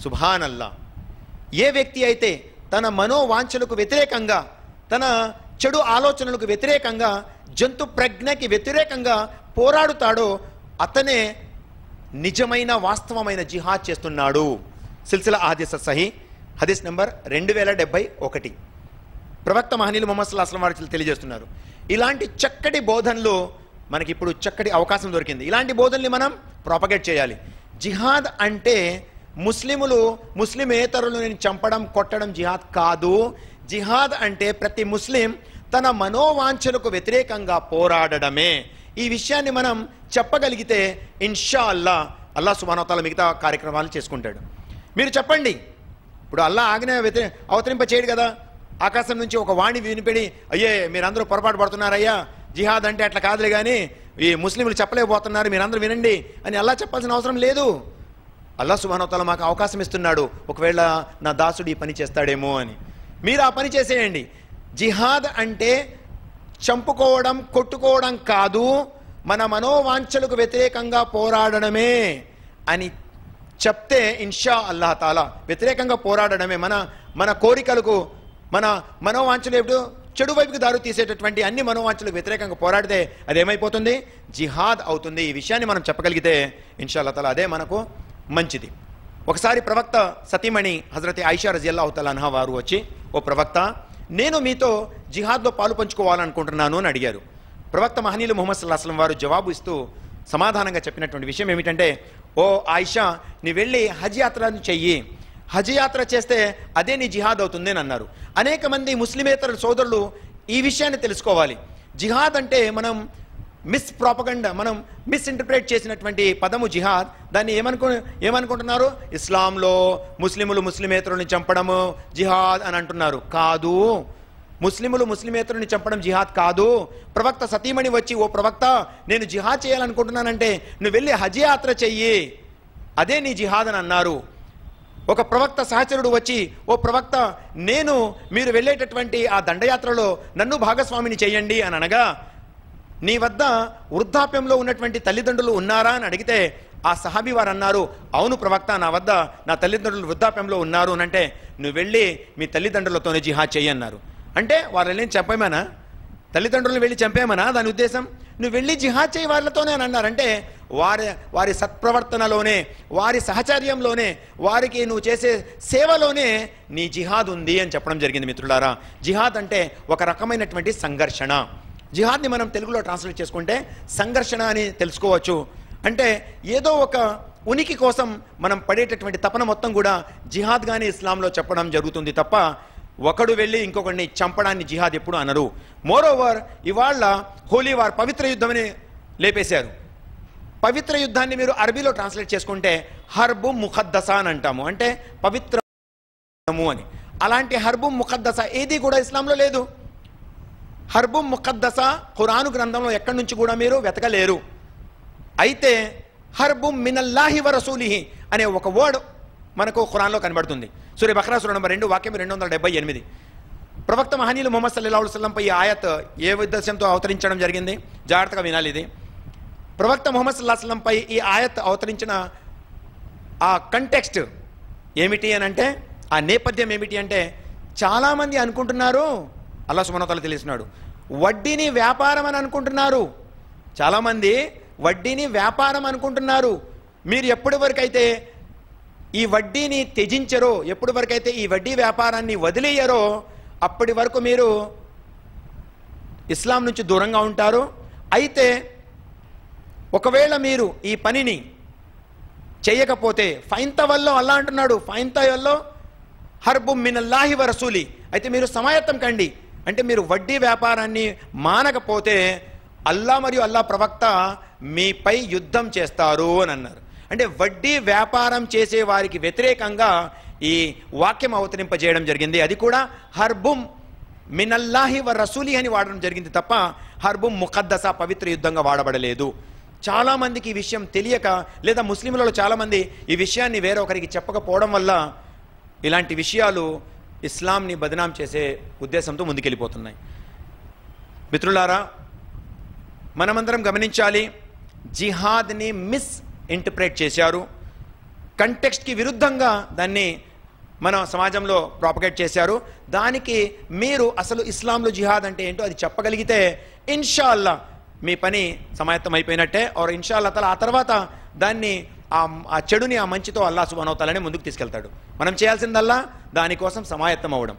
సుబ్హానల్లా. ఏ వ్యక్తి అయితే తన మనోవాంఛలకు వ్యతిరేకంగా, తన చెడు ఆలోచనలకు వ్యతిరేకంగా, జంతు ప్రజ్ఞకి వ్యతిరేకంగా పోరాడుతాడో అతనే నిజమైన వాస్తవమైన జిహాద్ చేస్తున్నాడు. సిల్సిలా అహదీస్ సహీ హదీస్ నెంబర్ 2071. ప్రవక్త మహనీయులు ముహమ్మద్ సల్లల్లాహు అలైహి వసల్లం వారు తెలియజేస్తున్నారు. ఇలాంటి చక్కటి బోధనలు మనకి ఇప్పుడు చక్కటి అవకాశం దొరికింది. ఇలాంటి బోధనల్ని మనం ప్రాపగేట్ చేయాలి. జిహాద్ అంటే ముస్లిమేతరులను చంపడం, కొట్టడం జిహాద్ కాదు. జిహాద్ అంటే ప్రతి ముస్లిం తన మనోవాంఛలకు వ్యతిరేకంగా పోరాడడమే. ఈ విషయాన్ని మనం చెప్పగలిగితే ఇన్షా అల్లాహ్ సుబ్హానహు వ తఆలా మిగతా కార్యక్రమాలు చేసుకుంటాడు. మీరు చెప్పండి, ఇప్పుడు అల్లాహ్ ఆజ్ఞ అవతరింప చేయడు కదా. ఆకాశం నుంచి ఒక వాణి వినిపడి, అయ్యే మీరందరూ పొరపాటు పడుతున్నారయ్యా, జిహాద్ అంటే అట్లా కాదులే కానీ ఈ ముస్లింలు చెప్పలేకపోతున్నారు, మీరందరూ వినండి అని అల్లాహ్ చెప్పాల్సిన అవసరం లేదు. అల్లాహ్ సుబ్హానహు వ తఆలా మాకు అవకాశం ఇస్తున్నాడు, ఒకవేళ నా దాసుడు ఈ పని చేస్తాడేమో అని. మీరు ఆ పని చేసేయండి. జిహాద్ అంటే చంపుకోవడం, కొట్టుకోవడం కాదు, మన మనోవాంఛలకు వ్యతిరేకంగా పోరాడడమే అని చెప్తే ఇన్షా అల్లాహ్ తాలా వ్యతిరేకంగా పోరాడడమే. మన కోరికలకు, మన మనోవాంఛలు ఎప్పుడు చెడు వైపుకి దారి తీసేటటువంటి అన్ని మనోవాంఛలకు వ్యతిరేకంగా పోరాడితే అదేమైపోతుంది? జిహాద్ అవుతుంది. ఈ విషయాన్ని మనం చెప్పగలిగితే ఇన్షా అల్లాహ్ తాలా అదే మనకు మంచిది. ఒకసారి ప్రవక్త సతీమణి హజరత్ ఆయిషా రజియల్లాహు తఆలా అన్హా వారు వచ్చి, ఓ ప్రవక్త, నేను మీతో జిహాద్లో పాలు పంచుకోవాలనుకుంటున్నాను అని అడిగారు. ప్రవక్త మహనీయులు ముహమ్మద్ సల్లల్లాహు అలైహి వసల్లం వారు జవాబు ఇస్తూ సమాధానంగా చెప్పినటువంటి విషయం ఏమిటంటే, ఓ ఆయిషా, నీ వెళ్ళి హజ్ యాత్రను చెయ్యి, హజ్ యాత్ర చేస్తే అదే నీ జిహాద్ అవుతుంది అని అన్నారు. అనేక మంది ముస్లిమేతర సోదరులు ఈ విషయాన్ని తెలుసుకోవాలి. జిహాద్ అంటే మనం మనం మిస్ఇంటర్ప్రేట్ చేసినటువంటి పదము జిహాద్. దాన్ని ఏమనుకుంటున్నారు? ఇస్లాంలో ముస్లిమేతరుని చంపడము జిహాద్ అని అంటున్నారు. కాదు, ముస్లిమేతరుని చంపడం జిహాద్ కాదు. ప్రవక్త సతీమణి వచ్చి, ఓ ప్రవక్త, నేను జిహాద్ చేయాలనుకుంటున్నానంటే నువ్వు వెళ్ళి హజ్ యాత్ర చెయ్యి, అదే నీ జిహాద్ అని అన్నారు. ఒక ప్రవక్త సహచరుడు వచ్చి, ఓ ప్రవక్త, మీరు వెళ్ళేటటువంటి ఆ దండయాత్రలో నన్ను భాగస్వామిని చేయండి అని అనగా, నీ వద్ద వృద్ధాప్యంలో ఉన్నటువంటి తల్లిదండ్రులు ఉన్నారా అని అడిగితే ఆ సహాబీ వారు అన్నారు, అవును ప్రవక్త, నా తల్లిదండ్రులు వృద్ధాప్యంలో ఉన్నారు అని అంటే, నువ్వు వెళ్ళి మీ తల్లిదండ్రులతోనే జిహాద్ చెయ్యి అన్నారు. అంటే వాళ్ళని చంపేమనా? తల్లిదండ్రులను వెళ్ళి చంపేమనా దాని ఉద్దేశం? నువ్వు వెళ్ళి జిహాద్ చేయి వాళ్ళతోనే అని అన్నారంటే వారి సత్ప్రవర్తనలోనే, వారి సహచర్యంలోనే, వారికి నువ్వు చేసే సేవలోనే నీ జిహాద్ ఉంది అని చెప్పడం జరిగింది. మిత్రులారా, జిహాద్ అంటే ఒక రకమైనటువంటి సంఘర్షణ. జిహాద్ని మనం తెలుగులో ట్రాన్స్లేట్ చేసుకుంటే సంఘర్షణ అని తెలుసుకోవచ్చు. అంటే ఏదో ఒక ఉనికి కోసం మనం పడేటటువంటి తపన మొత్తం కూడా జిహాద్ గాని ఇస్లాంలో చెప్పడం జరుగుతుంది తప్ప ఒకడు వెళ్ళి ఇంకొకడిని చంపడాన్ని జిహాద్ ఎప్పుడు అనరు. మోరోవర్, ఇవాళ హోలీ వార్, పవిత్ర యుద్ధమని లేపేశారు. పవిత్ర యుద్ధాన్ని మీరు అరబీలో ట్రాన్స్లేట్ చేసుకుంటే హర్బు ముఖద్దసా అని అంటాము, అంటే పవిత్రము అని. అలాంటి హర్బు ముఖద్దస ఏది కూడా ఇస్లాంలో లేదు. హర్బు ముఖద్దస ఖురాను గ్రంథంలో ఎక్కడి నుంచి కూడా మీరు వెతకలేరు. అయితే హర్బు మినల్లాహి వ రసూలిహి అనే ఒక వర్డ్ మనకు ఖురాన్లో కనబడుతుంది. సూర బఖరా సూర నంబర్ 2 వాక్యం 278. ప్రవక్త మహనీయులు ముహమ్మద్ సల్లల్లాహు అలైహి వసల్లం పై ఈ ఆయత్ ఏ ఉద్దేశంతో అవతరించడం జరిగింది? జాగ్రత్తగా వినాలి. ఇది ప్రవక్త ముహమ్మద్ సల్లల్లాహు అలైహి వసల్లం పై ఈ ఆయత్ అవతరించిన ఆ కంటెక్స్ట్ ఏమిటి అని అంటే, ఆ నేపథ్యం ఏమిటి అంటే, చాలామంది అనుకుంటున్నారు, అల్లాహ్ సుబ్హానహు వ తఆలా తెలియజేస్తున్నాడు, వడ్డీని వ్యాపారం అని అనుకుంటున్నారు. చాలామంది వడ్డీని వ్యాపారం అనుకుంటున్నారు. మీరు ఎప్పటి వరకైతే ఈ వడ్డీని త్యజించరో, ఎప్పటి వరకైతే ఈ వడ్డీ వ్యాపారాన్ని వదిలేయరో, అప్పటి వరకు మీరు ఇస్లాం నుంచి దూరంగా ఉంటారు. అయితే ఒకవేళ మీరు ఈ పనిని చేయకపోతే ఫైంతవల్లో అల్లా అంటున్నాడు, ఫైంతవల్లో హర్బు మినల్లాహి వ రసూలి, అయితే మీరు సమాయత్తం కండి. అంటే మీరు వడ్డీ వ్యాపారాన్ని మానకపోతే అల్లా మరియు అల్లా ప్రవక్త మీపై యుద్ధం చేస్తారు అని అన్నారు. అంటే వడ్డీ వ్యాపారం చేసే వారికి వ్యతిరేకంగా ఈ వాక్యం అవతరింపజేయడం జరిగింది. అది కూడా హర్బుం మినల్లాహి వ రసూలి అని వాడడం జరిగింది తప్ప హర్బుం ముఖద్దస పవిత్ర యుద్ధంగా వాడబడలేదు. చాలామందికి ఈ విషయం తెలియక, లేదా ముస్లింలలో చాలామంది ఈ విషయాన్ని వేరొకరికి చెప్పకపోవడం వల్ల ఇలాంటి విషయాలు ఇస్లాంని బదనాం చేసే ఉద్దేశంతో ముందుకెళ్ళిపోతున్నాయి. మిత్రులారా, మనమందరం గమనించాలి, జిహాద్ని ఇంటర్ప్రెట్ చేశారు. కంటెక్స్ట్కి విరుద్ధంగా దాన్ని మన సమాజంలో ప్రాపగేట్ చేశారు. దానికి మీరు అసలు ఇస్లాంలో జిహాద్ అంటే ఏంటో అది చెప్పగలిగితే ఇన్షాల్లా మీ పని సమాయత్తం అయిపోయినట్టే. ఆర్ ఇన్షాల్లా తల ఆ తర్వాత దాన్ని ఆ చెడుని ఆ మంచితో అల్లాహ్ సుబ్హానహు వ తఆలా ముందుకు తీసుకెళ్తాడు. మనం చేయాల్సిందల్లా దానికోసం సమాయత్తం అవ్వడం.